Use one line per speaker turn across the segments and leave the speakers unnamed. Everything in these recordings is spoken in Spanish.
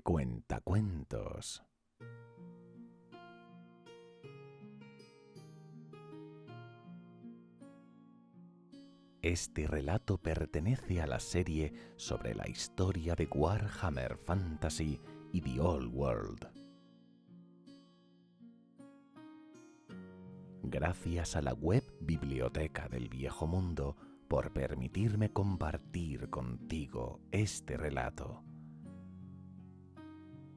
Cuentacuentos. Este relato pertenece a la serie sobre la historia de Warhammer Fantasy y The Old World. Gracias a la web Biblioteca del Viejo Mundo por permitirme compartir contigo este relato.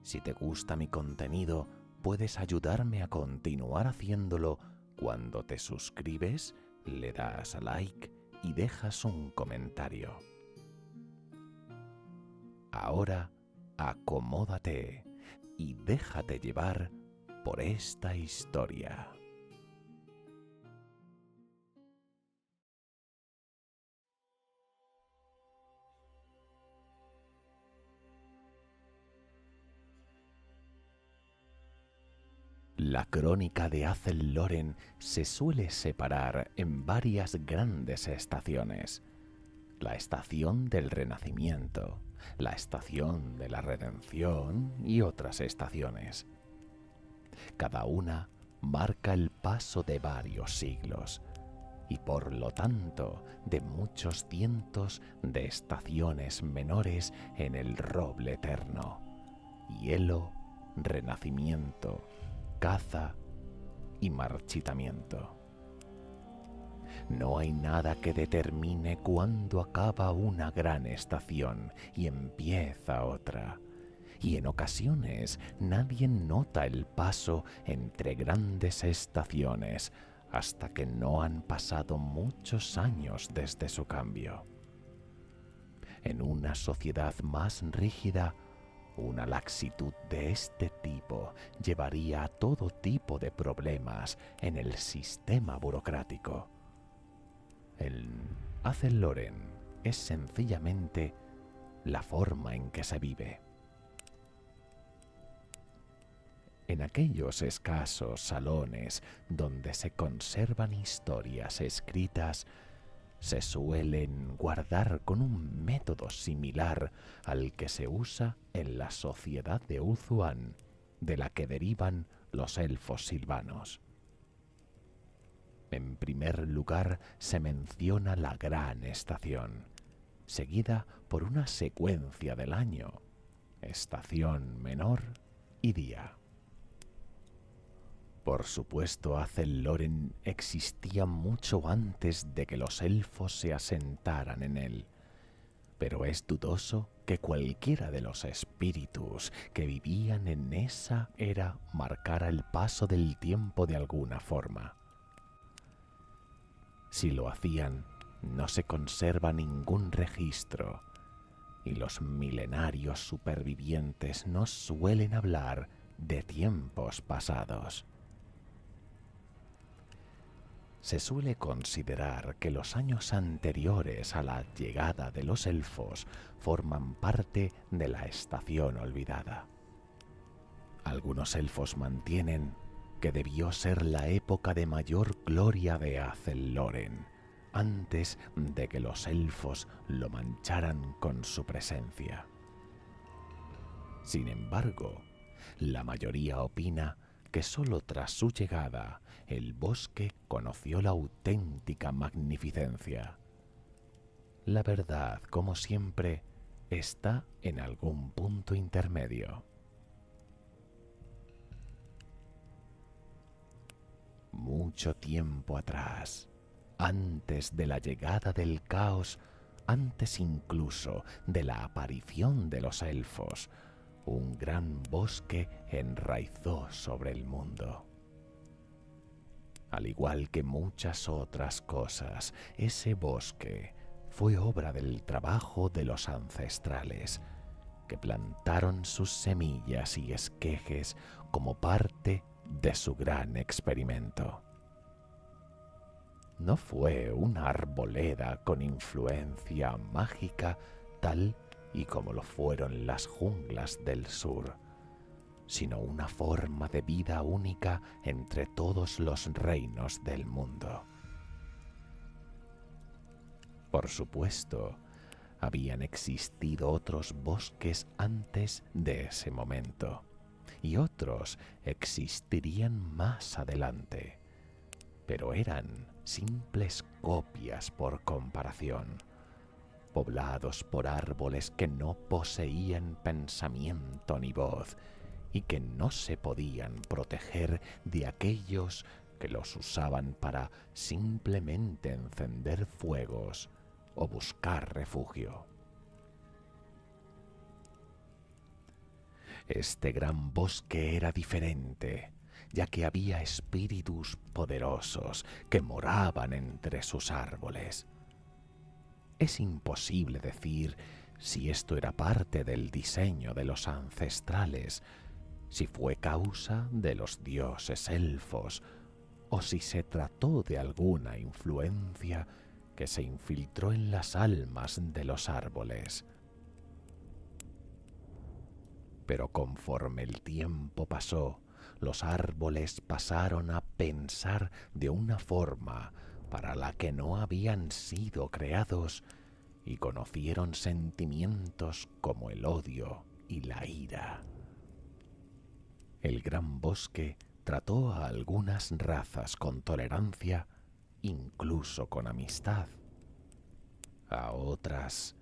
Si te gusta mi contenido, puedes ayudarme a continuar haciéndolo cuando te suscribes, le das a like y dejas un comentario. Ahora, acomódate y déjate llevar por esta historia. La crónica de Azel-Loren se suele separar en varias grandes estaciones. La estación del Renacimiento, la estación de la Redención y otras estaciones. Cada una marca el paso de varios siglos y por lo tanto de muchos cientos de estaciones menores en el roble eterno. Hielo, renacimiento, caza y marchitamiento. No hay nada que determine cuándo acaba una gran estación y empieza otra. Y en ocasiones nadie nota el paso entre grandes estaciones hasta que no han pasado muchos años desde su cambio. En una sociedad más rígida, una laxitud de este tipo llevaría a todo tipo de problemas en el sistema burocrático. El Azel-Loren es sencillamente la forma en que se vive. En aquellos escasos salones donde se conservan historias escritas, se suelen guardar con un método similar al que se usa en la sociedad de Ulthuan, de la que derivan los elfos silvanos. En primer lugar se menciona la gran estación, seguida por una secuencia del año, estación menor y día. Por supuesto, Azel-Loren existía mucho antes de que los elfos se asentaran en él, pero es dudoso que cualquiera de los espíritus que vivían en esa era marcara el paso del tiempo de alguna forma. Si lo hacían, no se conserva ningún registro, y los milenarios supervivientes no suelen hablar de tiempos pasados. Se suele considerar que los años anteriores a la llegada de los elfos forman parte de la estación olvidada. Algunos elfos mantienen que debió ser la época de mayor gloria de Azel-Loren, antes de que los elfos lo mancharan con su presencia. Sin embargo, la mayoría opina que sólo tras su llegada el bosque conoció la auténtica magnificencia. La verdad, como siempre, está en algún punto intermedio. Mucho tiempo atrás, antes de la llegada del caos, antes incluso de la aparición de los elfos, un gran bosque enraizó sobre el mundo. Al igual que muchas otras cosas, ese bosque fue obra del trabajo de los ancestrales, que plantaron sus semillas y esquejes como parte de su gran experimento. No fue una arboleda con influencia mágica tal y como lo fueron las junglas del sur, sino una forma de vida única entre todos los reinos del mundo. Por supuesto, Habían existido otros bosques antes de ese momento, y otros existirían más adelante, pero eran simples copias por comparación, poblados por árboles que no poseían pensamiento ni voz y que no se podían proteger de aquellos que los usaban para simplemente encender fuegos o buscar refugio. Este gran bosque era diferente, ya que había espíritus poderosos que moraban entre sus árboles. Es imposible decir si esto era parte del diseño de los ancestrales, si fue causa de los dioses elfos, o si se trató de alguna influencia que se infiltró en las almas de los árboles. Pero conforme el tiempo pasó, los árboles pasaron a pensar de una forma para la que no habían sido creados y conocieron sentimientos como el odio y la ira. El gran bosque trató a algunas razas con tolerancia, incluso con amistad. A otras,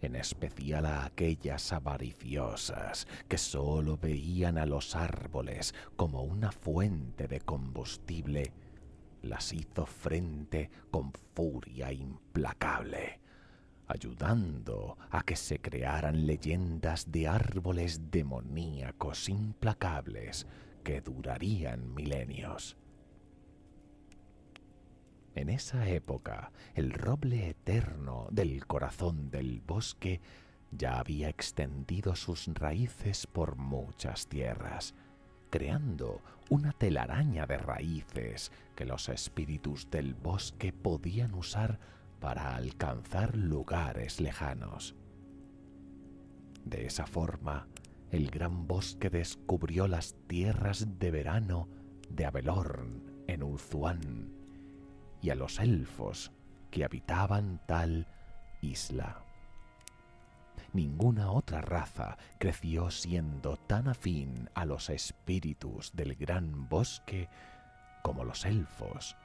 en especial a aquellas avariciosas que solo veían a los árboles como una fuente de combustible, las hizo frente con furia implacable, ayudando a que se crearan leyendas de árboles demoníacos implacables que durarían milenios. En esa época, el roble eterno del corazón del bosque ya había extendido sus raíces por muchas tierras, creando una telaraña de raíces que los espíritus del bosque podían usar para alcanzar lugares lejanos. De esa forma, el gran bosque descubrió las tierras de verano de Abelorn en Ulthuan y a los elfos que habitaban tal isla. Ninguna otra raza creció siendo tan afín a los espíritus del gran bosque como los elfos,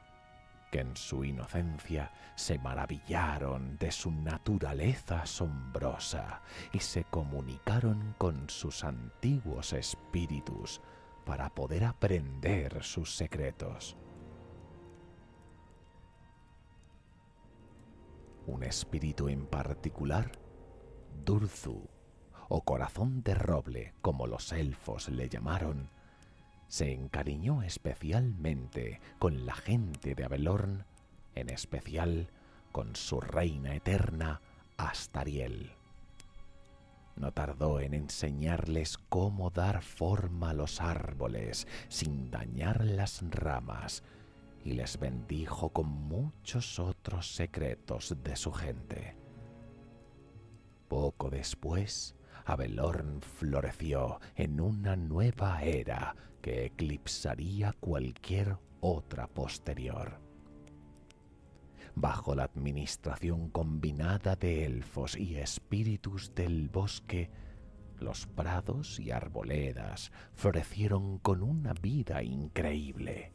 que en su inocencia se maravillaron de su naturaleza asombrosa y se comunicaron con sus antiguos espíritus para poder aprender sus secretos. Un espíritu en particular, Durthu, o corazón de roble, como los elfos le llamaron, se encariñó especialmente con la gente de Abelorn, en especial con su reina eterna, Astariel. No tardó en enseñarles cómo dar forma a los árboles sin dañar las ramas, y les bendijo con muchos otros secretos de su gente. Poco después, Abelorn floreció en una nueva era que eclipsaría cualquier otra posterior. Bajo la administración combinada de elfos y espíritus del bosque, los prados y arboledas florecieron con una vida increíble.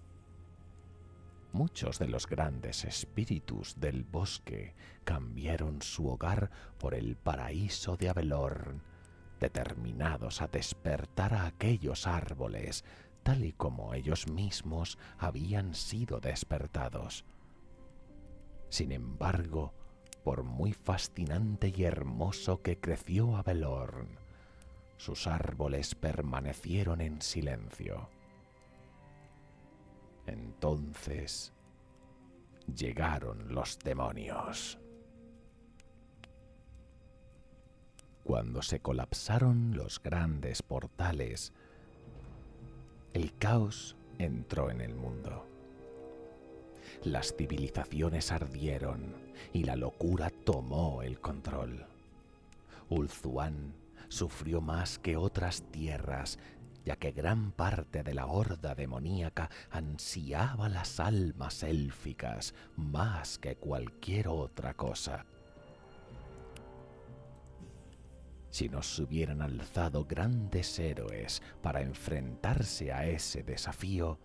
Muchos de los grandes espíritus del bosque cambiaron su hogar por el paraíso de Abelorn, determinados a despertar a aquellos árboles, tal y como ellos mismos habían sido despertados. Sin embargo, por muy fascinante y hermoso que creció Abelorn, sus árboles permanecieron en silencio. Entonces llegaron los demonios. Cuando se colapsaron los grandes portales, el caos entró en el mundo. Las civilizaciones ardieron y la locura tomó el control. Ulthuan sufrió más que otras tierras, ya que gran parte de la horda demoníaca ansiaba las almas élficas más que cualquier otra cosa. Si no se hubieran alzado grandes héroes para enfrentarse a ese desafío,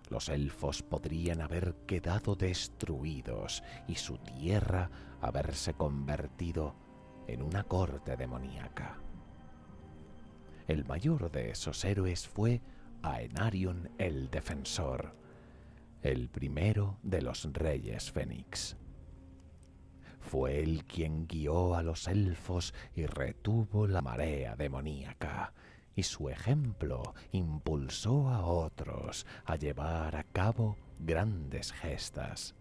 los elfos podrían haber quedado destruidos y su tierra haberse convertido en una corte demoníaca. El mayor de esos héroes fue Aenarion el Defensor, el primero de los reyes Fénix. Fue él quien guió a los elfos y retuvo la marea demoníaca, y su ejemplo impulsó a otros a llevar a cabo grandes gestas.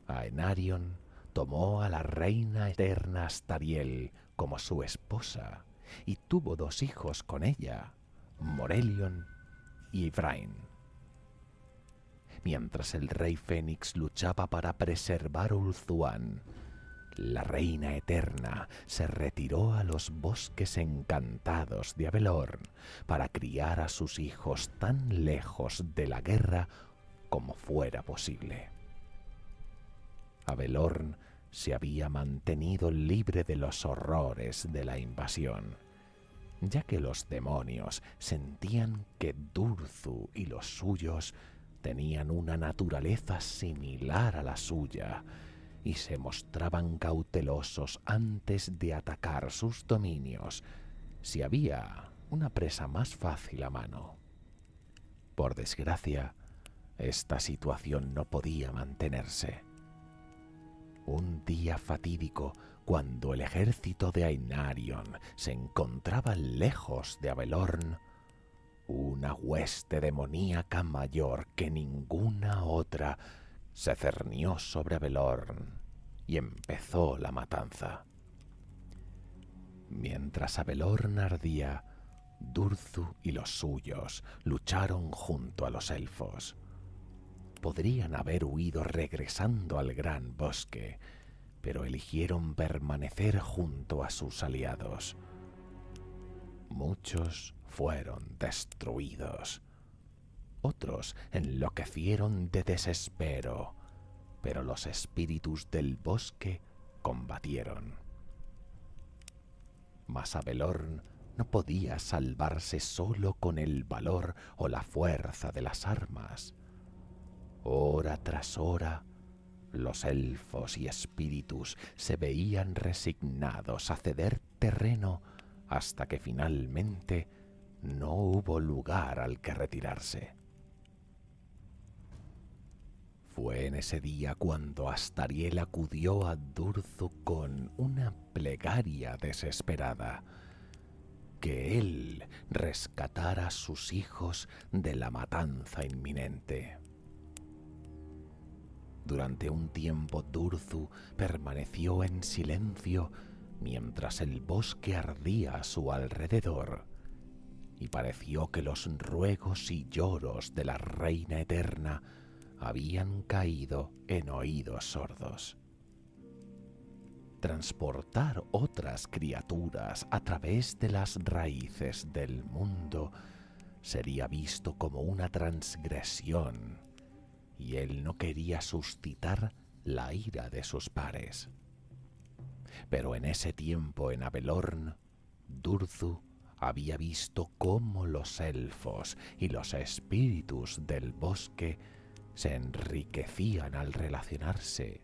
Aenarion tomó a la reina eterna Astariel como su esposa y tuvo 2 hijos con ella, Morelion y Yvraine. Mientras el rey Fénix luchaba para preservar Ulthuan, la reina eterna se retiró a los bosques encantados de Avelorn para criar a sus hijos tan lejos de la guerra como fuera posible. Avelorn se había mantenido libre de los horrores de la invasión, ya que los demonios sentían que Durthu y los suyos tenían una naturaleza similar a la suya y se mostraban cautelosos antes de atacar sus dominios si había una presa más fácil a mano. Por desgracia, esta situación no podía mantenerse. Un día fatídico, cuando el ejército de Aenarion se encontraba lejos de Avelorn, una hueste demoníaca mayor que ninguna otra se cernió sobre Avelorn y empezó la matanza. Mientras Avelorn ardía, Durthu y los suyos lucharon junto a los elfos. Podrían haber huido regresando al gran bosque, pero eligieron permanecer junto a sus aliados. Muchos fueron destruidos. Otros enloquecieron de desespero, pero los espíritus del bosque combatieron. Mas Avelorn no podía salvarse solo con el valor o la fuerza de las armas. Hora tras hora, los elfos y espíritus se veían resignados a ceder terreno hasta que finalmente no hubo lugar al que retirarse. Fue en ese día cuando Astariel acudió a Durthu con una plegaria desesperada, que él rescatara a sus hijos de la matanza inminente. Durante un tiempo Durthu permaneció en silencio mientras el bosque ardía a su alrededor, y pareció que los ruegos y lloros de la reina eterna habían caído en oídos sordos. Transportar otras criaturas a través de las raíces del mundo sería visto como una transgresión, y él no quería suscitar la ira de sus pares. Pero en ese tiempo en Avelorn, Durthu había visto cómo los elfos y los espíritus del bosque se enriquecían al relacionarse,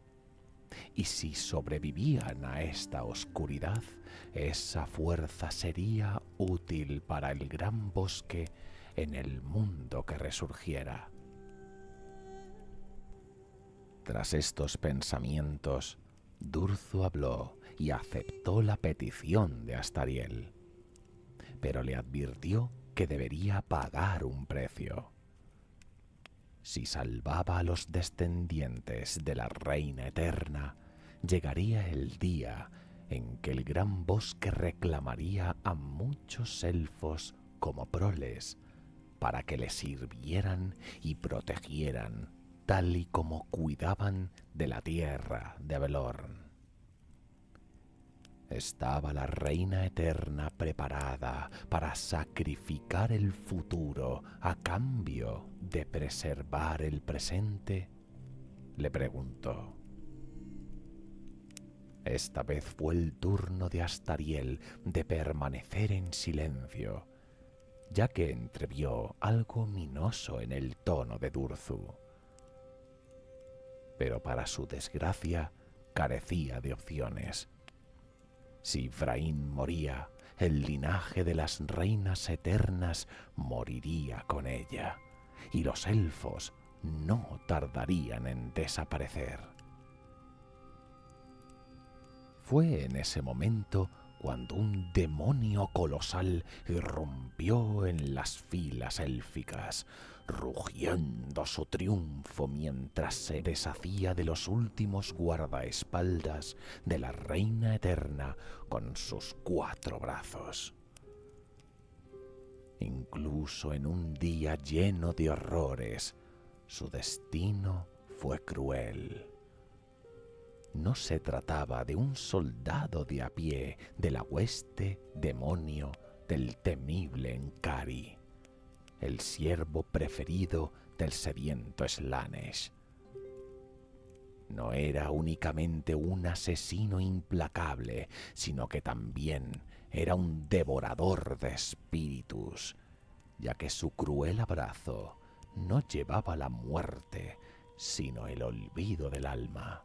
y si sobrevivían a esta oscuridad, esa fuerza sería útil para el gran bosque en el mundo que resurgiera. Tras estos pensamientos, Durthu habló y aceptó la petición de Astariel, pero le advirtió que debería pagar un precio. Si salvaba a los descendientes de la Reina Eterna, llegaría el día en que el gran bosque reclamaría a muchos elfos como proles para que le sirvieran y protegieran, tal y como cuidaban de la tierra de Avelorn. Estaba la Reina Eterna preparada para sacrificar el futuro a cambio de preservar el presente, le preguntó. Esta vez fue el turno de Astariel de permanecer en silencio, ya que entrevió algo ominoso en el tono de Durzu. Pero para su desgracia carecía de opciones. Si Thrain moría, el linaje de las reinas eternas moriría con ella, y los elfos no tardarían en desaparecer. Fue en ese momento cuando un demonio colosal irrumpió en las filas élficas, rugiendo su triunfo mientras se deshacía de los últimos guardaespaldas de la Reina Eterna con sus 4 brazos. Incluso en un día lleno de horrores, su destino fue cruel. No se trataba de un soldado de a pie de la hueste demonio del temible Enkari, el siervo preferido del sediento Slaanesh. No era únicamente un asesino implacable, sino que también era un devorador de espíritus, ya que su cruel abrazo no llevaba la muerte, sino el olvido del alma.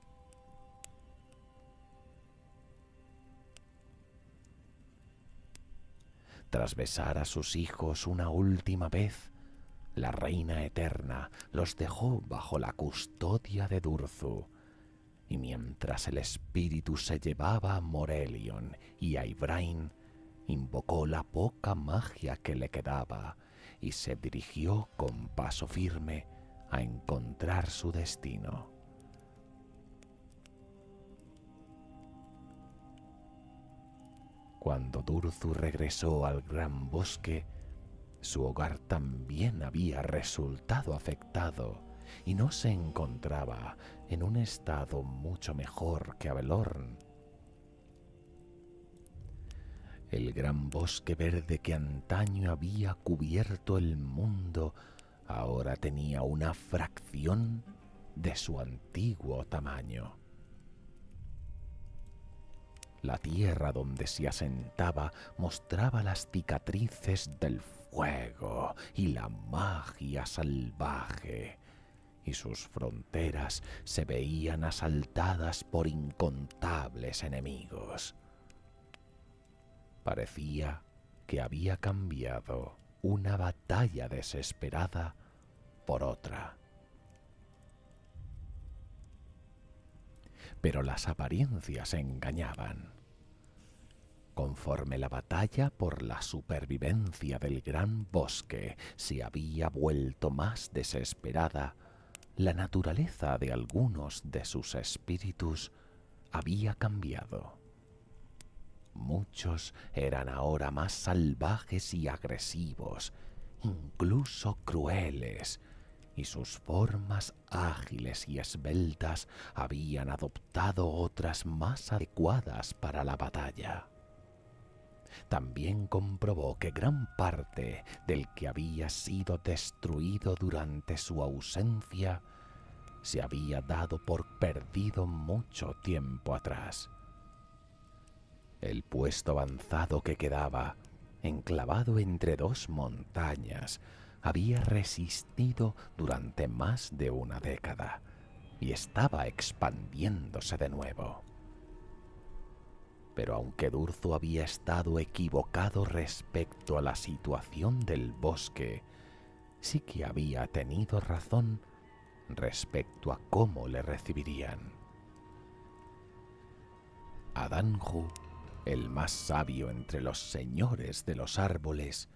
Tras besar a sus hijos una última vez, la Reina Eterna los dejó bajo la custodia de Durzu, y mientras el espíritu se llevaba a Morelion y a Ybrain, invocó la poca magia que le quedaba y se dirigió con paso firme a encontrar su destino. Cuando Durzu regresó al gran bosque, su hogar también había resultado afectado y no se encontraba en un estado mucho mejor que Avelorn. El gran bosque verde que antaño había cubierto el mundo ahora tenía una fracción de su antiguo tamaño. La tierra donde se asentaba mostraba las cicatrices del fuego y la magia salvaje, y sus fronteras se veían asaltadas por incontables enemigos. Parecía que había cambiado una batalla desesperada por otra. Pero las apariencias engañaban. Conforme la batalla por la supervivencia del gran bosque se había vuelto más desesperada, la naturaleza de algunos de sus espíritus había cambiado. Muchos eran ahora más salvajes y agresivos, incluso crueles, y sus formas ágiles y esbeltas habían adoptado otras más adecuadas para la batalla. También comprobó que gran parte del que había sido destruido durante su ausencia se había dado por perdido mucho tiempo atrás. El puesto avanzado que quedaba, enclavado entre 2 montañas, había resistido durante más de una década y estaba expandiéndose de nuevo. Pero aunque Durzu había estado equivocado respecto a la situación del bosque, sí que había tenido razón respecto a cómo le recibirían. Adanju, el más sabio entre los señores de los árboles,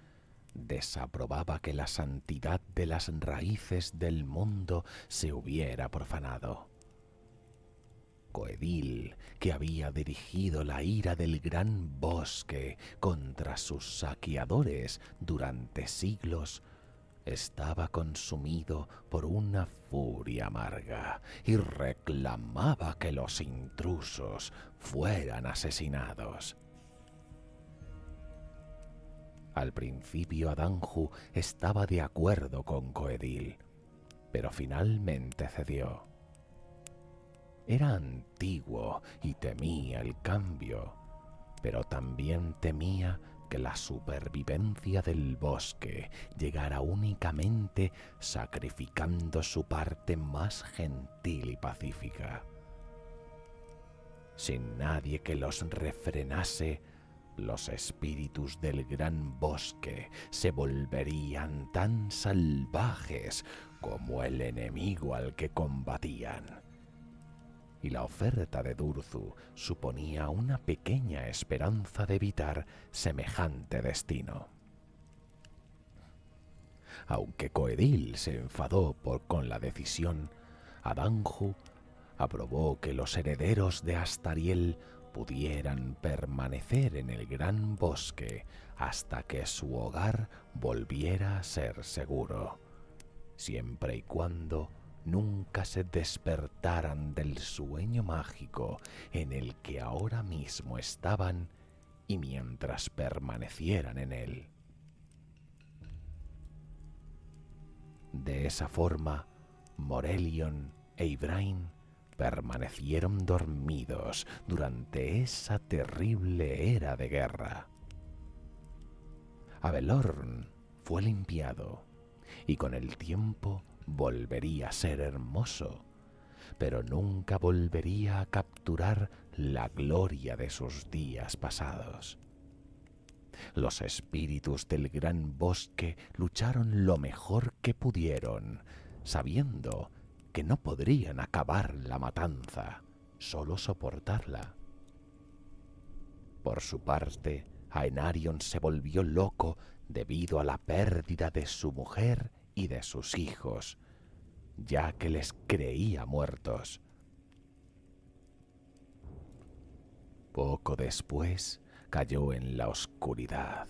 desaprobaba que la santidad de las raíces del mundo se hubiera profanado. Coedil, que había dirigido la ira del gran bosque contra sus saqueadores durante siglos, estaba consumido por una furia amarga y reclamaba que los intrusos fueran asesinados. Al principio Adanju estaba de acuerdo con Coedil, pero finalmente cedió. era antiguo y temía el cambio, pero también temía que la supervivencia del bosque llegara únicamente sacrificando su parte más gentil y pacífica. Sin nadie que los refrenase, los espíritus del gran bosque se volverían tan salvajes como el enemigo al que combatían. Y la oferta de Durzu suponía una pequeña esperanza de evitar semejante destino. Aunque Coedil se enfadó con la decisión, Adanju aprobó que los herederos de Astariel pudieran permanecer en el gran bosque hasta que su hogar volviera a ser seguro, siempre y cuando nunca se despertaran del sueño mágico en el que ahora mismo estaban y mientras permanecieran en él. De esa forma, Morelion e Ibrain permanecieron dormidos durante esa terrible era de guerra. Abelorn fue limpiado y con el tiempo volvería a ser hermoso, pero nunca volvería a capturar la gloria de sus días pasados. Los espíritus del gran bosque lucharon lo mejor que pudieron, sabiendo que no podrían acabar la matanza, solo soportarla. Por su parte, Aenarion se volvió loco debido a la pérdida de su mujer y de sus hijos, ya que les creía muertos. Poco después cayó en la oscuridad,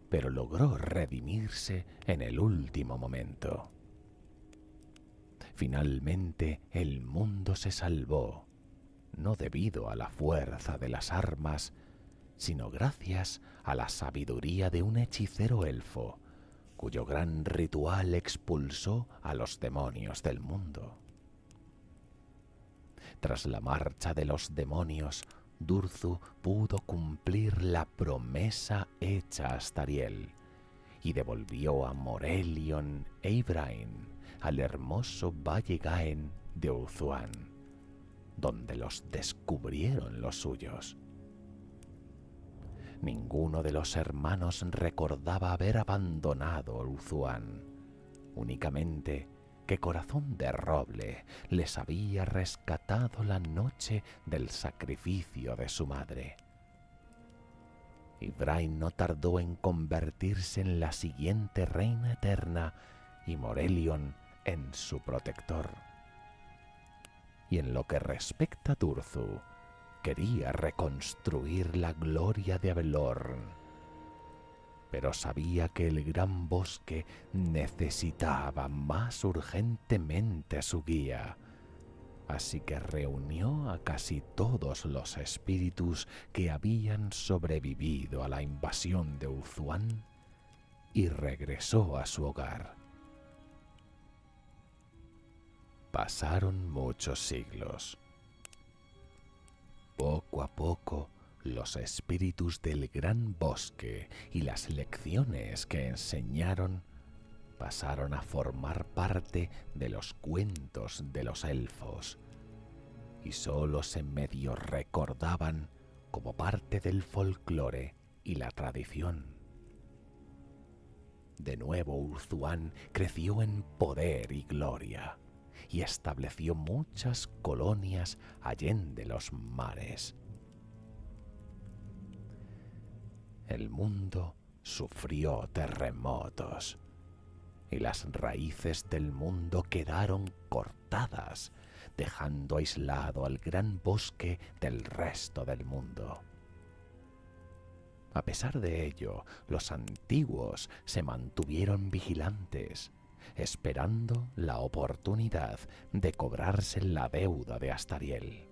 pero logró redimirse en el último momento. Finalmente el mundo se salvó, no debido a la fuerza de las armas, sino gracias a la sabiduría de un hechicero elfo, cuyo gran ritual expulsó a los demonios del mundo. Tras la marcha de los demonios, Durzu pudo cumplir la promesa hecha a Astariel y devolvió a Morelion e Ibrain al hermoso Valle Gaen de Ulthuan, donde los descubrieron los suyos. Ninguno de los hermanos recordaba haber abandonado Ulthuan, únicamente que Corazón de Roble les había rescatado la noche del sacrificio de su madre. Ibrain no tardó en convertirse en la siguiente reina eterna y Morelion en su protector. Y en lo que respecta a Durzu, quería reconstruir la gloria de Abelorn, pero sabía que el gran bosque necesitaba más urgentemente su guía, así que reunió a casi todos los espíritus que habían sobrevivido a la invasión de Ulthuan y regresó a su hogar. Pasaron muchos siglos. Poco a poco, los espíritus del gran bosque y las lecciones que enseñaron pasaron a formar parte de los cuentos de los elfos y solo se medio recordaban como parte del folclore y la tradición. De nuevo Ulthuan creció en poder y gloria y estableció muchas colonias allende los mares. El mundo sufrió terremotos y las raíces del mundo quedaron cortadas, dejando aislado al gran bosque del resto del mundo. A pesar de ello, los antiguos se mantuvieron vigilantes, esperando la oportunidad de cobrarse la deuda de Astariel.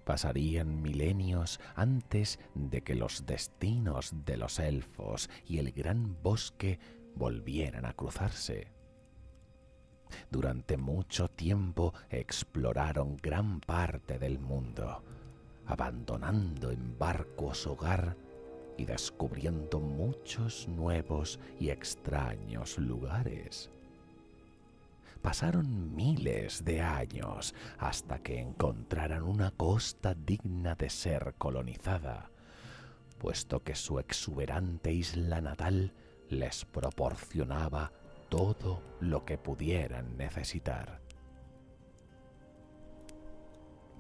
Pasarían milenios antes de que los destinos de los elfos y el gran bosque volvieran a cruzarse. Durante mucho tiempo exploraron gran parte del mundo, abandonando en barco su hogar y descubriendo muchos nuevos y extraños lugares. Pasaron miles de años hasta que encontraran una costa digna de ser colonizada, puesto que su exuberante isla natal les proporcionaba todo lo que pudieran necesitar.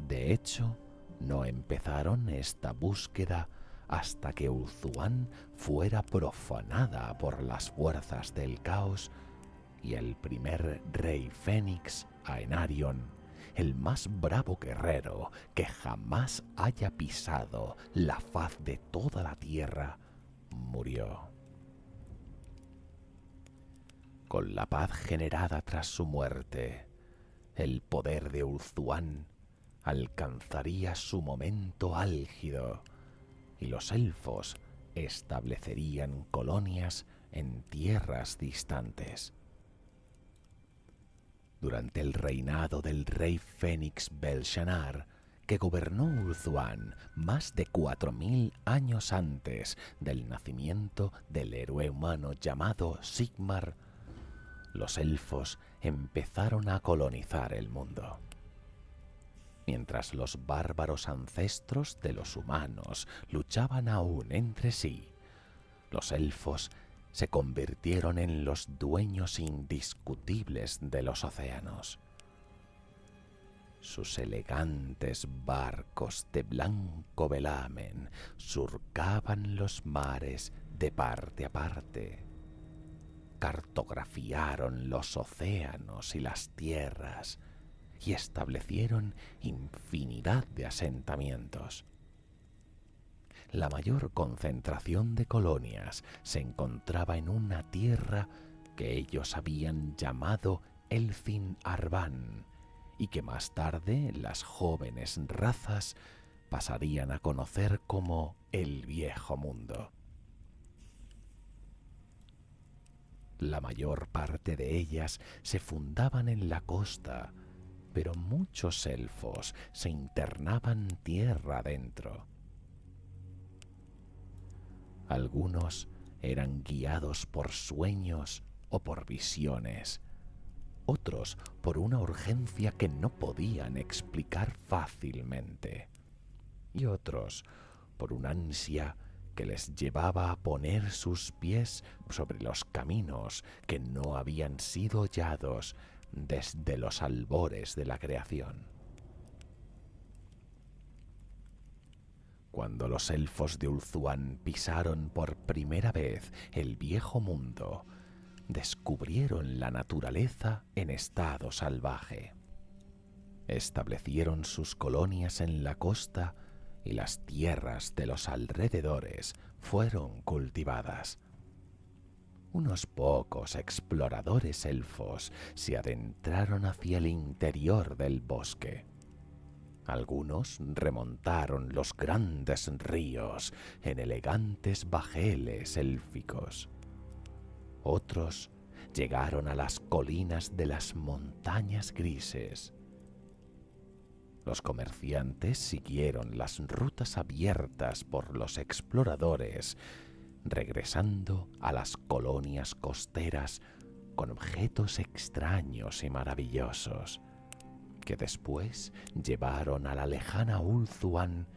De hecho, no empezaron esta búsqueda hasta que Ulthuan fuera profanada por las fuerzas del caos y el primer rey Fénix, Aenarion, el más bravo guerrero que jamás haya pisado la faz de toda la tierra, murió. Con la paz generada tras su muerte, el poder de Ulthuan alcanzaría su momento álgido y los elfos establecerían colonias en tierras distantes. Durante el reinado del rey Fénix Belshazzar, que gobernó Ulthuan más de 4000 años antes del nacimiento del héroe humano llamado Sigmar, los elfos empezaron a colonizar el mundo. Mientras los bárbaros ancestros de los humanos luchaban aún entre sí, los elfos se convirtieron en los dueños indiscutibles de los océanos. Sus elegantes barcos de blanco velamen surcaban los mares de parte a parte. Cartografiaron los océanos y las tierras y establecieron infinidad de asentamientos. La mayor concentración de colonias se encontraba en una tierra que ellos habían llamado Elfin Arvan y que más tarde las jóvenes razas pasarían a conocer como el Viejo Mundo. La mayor parte de ellas se fundaban en la costa, pero muchos elfos se internaban tierra adentro. Algunos eran guiados por sueños o por visiones, otros por una urgencia que no podían explicar fácilmente, y otros por una ansia que les llevaba a poner sus pies sobre los caminos que no habían sido hollados desde los albores de la creación. Cuando los elfos de Ulthuan pisaron por primera vez el Viejo Mundo, descubrieron la naturaleza en estado salvaje. Establecieron sus colonias en la costa y las tierras de los alrededores fueron cultivadas. Unos pocos exploradores elfos se adentraron hacia el interior del bosque. Algunos remontaron los grandes ríos en elegantes bajeles élficos. Otros llegaron a las colinas de las montañas grises. Los comerciantes siguieron las rutas abiertas por los exploradores, regresando a las colonias costeras con objetos extraños y maravillosos, que después llevaron a la lejana Ulthuan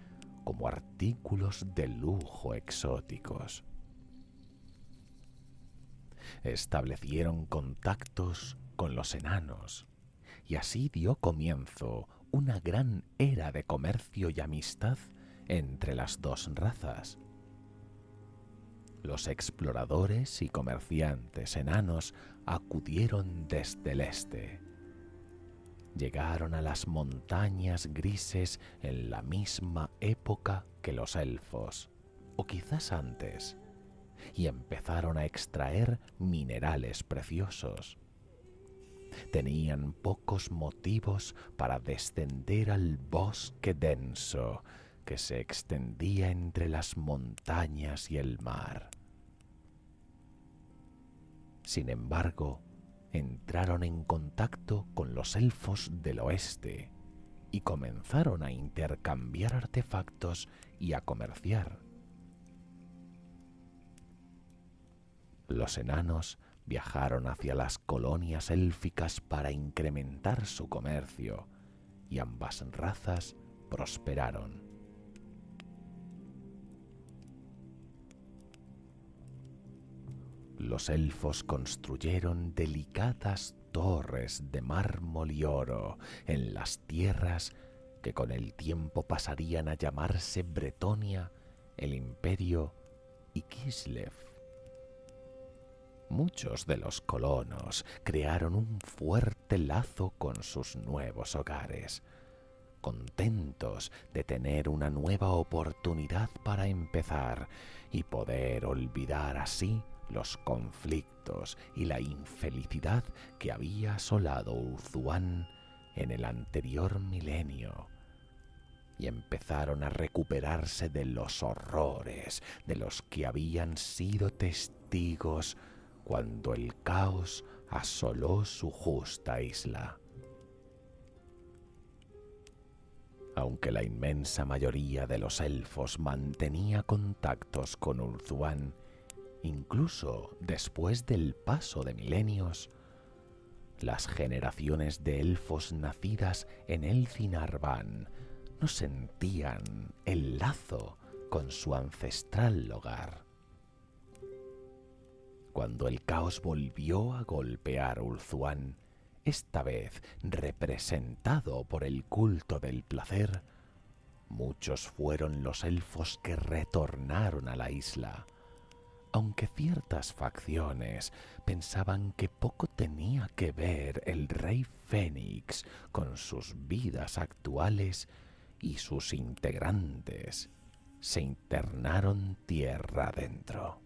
como artículos de lujo exóticos. Establecieron contactos con los enanos, y así dio comienzo una gran era de comercio y amistad entre las dos razas. Los exploradores y comerciantes enanos acudieron desde el este. Llegaron a las montañas grises en la misma época que los elfos, o quizás antes, y empezaron a extraer minerales preciosos. Tenían pocos motivos para descender al bosque denso que se extendía entre las montañas y el mar. Sin embargo, entraron en contacto con los elfos del oeste y comenzaron a intercambiar artefactos y a comerciar. Los enanos viajaron hacia las colonias élficas para incrementar su comercio y ambas razas prosperaron. Los elfos construyeron delicadas torres de mármol y oro en las tierras que con el tiempo pasarían a llamarse Bretonia, el Imperio y Kislev. Muchos de los colonos crearon un fuerte lazo con sus nuevos hogares, contentos de tener una nueva oportunidad para empezar y poder olvidar así los conflictos y la infelicidad que había asolado Ulthuan en el anterior milenio, y empezaron a recuperarse de los horrores de los que habían sido testigos cuando el caos asoló su justa isla. Aunque la inmensa mayoría de los elfos mantenía contactos con Ulthuan, incluso después del paso de milenios, las generaciones de elfos nacidas en Elfinarvan no sentían el lazo con su ancestral hogar. Cuando el caos volvió a golpear Ulthuan, esta vez representado por el culto del placer, muchos fueron los elfos que retornaron a la isla, aunque ciertas facciones pensaban que poco tenía que ver el rey Fénix con sus vidas actuales y sus integrantes se internaron tierra adentro.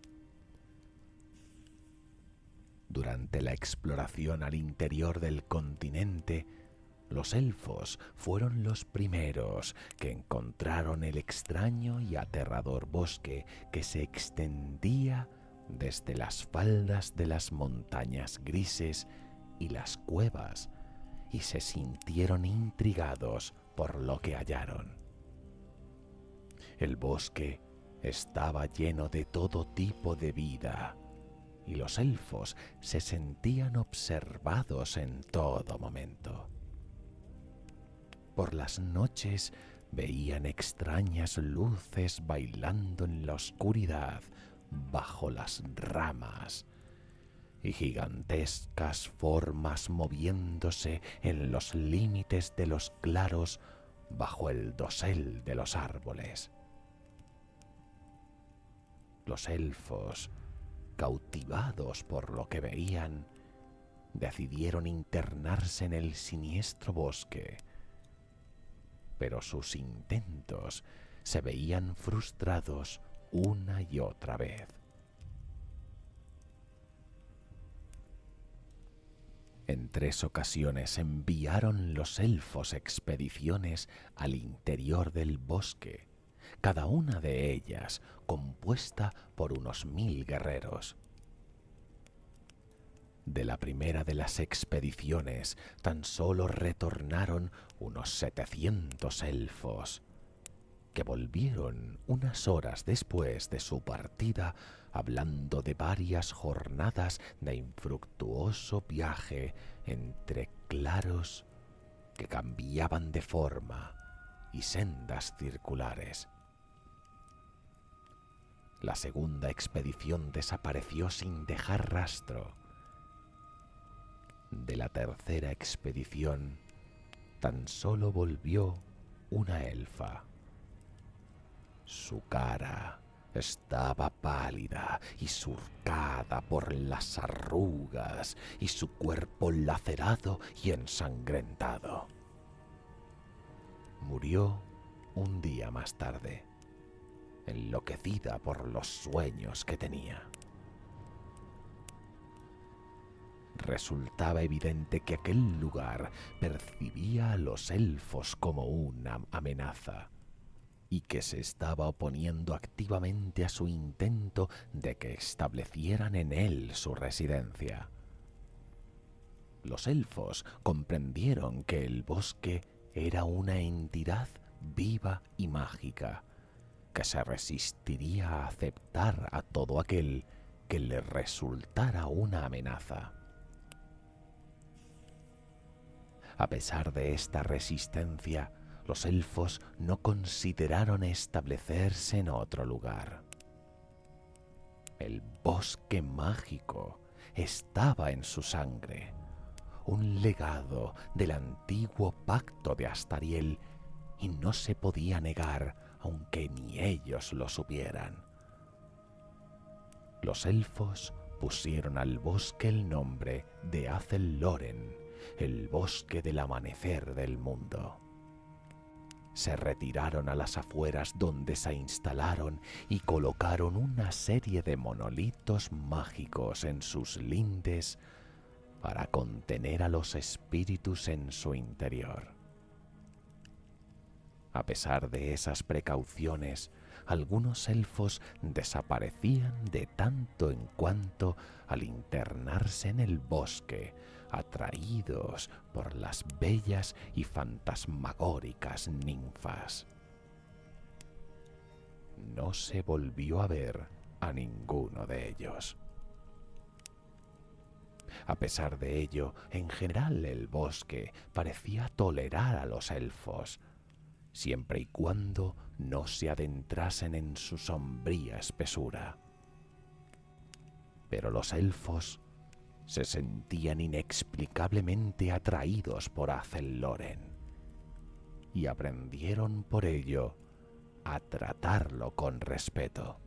Durante la exploración al interior del continente, los elfos fueron los primeros que encontraron el extraño y aterrador bosque que se extendía desde las faldas de las montañas grises y las cuevas, y se sintieron intrigados por lo que hallaron. El bosque estaba lleno de todo tipo de vida, y los elfos se sentían observados en todo momento. Por las noches veían extrañas luces bailando en la oscuridad bajo las ramas y gigantescas formas moviéndose en los límites de los claros bajo el dosel de los árboles. Los elfos, cautivados por lo que veían, decidieron internarse en el siniestro bosque, pero sus intentos se veían frustrados una y otra vez. En 3 ocasiones enviaron los elfos expediciones al interior del bosque, cada una de ellas compuesta por unos 1000 guerreros. De la primera de las expediciones tan solo retornaron unos 700 elfos, que volvieron unas horas después de su partida hablando de varias jornadas de infructuoso viaje entre claros que cambiaban de forma y sendas circulares. La segunda expedición desapareció sin dejar rastro. De la tercera expedición tan solo volvió una elfa. Su cara estaba pálida y surcada por las arrugas y su cuerpo lacerado y ensangrentado. Murió un día más tarde, enloquecida por los sueños que tenía. Resultaba evidente que aquel lugar percibía a los elfos como una amenaza, y que se estaba oponiendo activamente a su intento de que establecieran en él su residencia. Los elfos comprendieron que el bosque era una entidad viva y mágica, que se resistiría a aceptar a todo aquel que le resultara una amenaza. A pesar de esta resistencia, los elfos no consideraron establecerse en otro lugar. El bosque mágico estaba en su sangre, un legado del antiguo pacto de Astariel, y no se podía negar aunque ni ellos lo supieran. Los elfos pusieron al bosque el nombre de Athel Loren, el bosque del amanecer del mundo. Se retiraron a las afueras, donde se instalaron y colocaron una serie de monolitos mágicos en sus lindes para contener a los espíritus en su interior. A pesar de esas precauciones, algunos elfos desaparecían de tanto en cuanto al internarse en el bosque, atraídos por las bellas y fantasmagóricas ninfas. No se volvió a ver a ninguno de ellos. A pesar de ello, en general el bosque parecía tolerar a los elfos, siempre y cuando no se adentrasen en su sombría espesura. Pero los elfos se sentían inexplicablemente atraídos por Athel Loren y aprendieron por ello a tratarlo con respeto.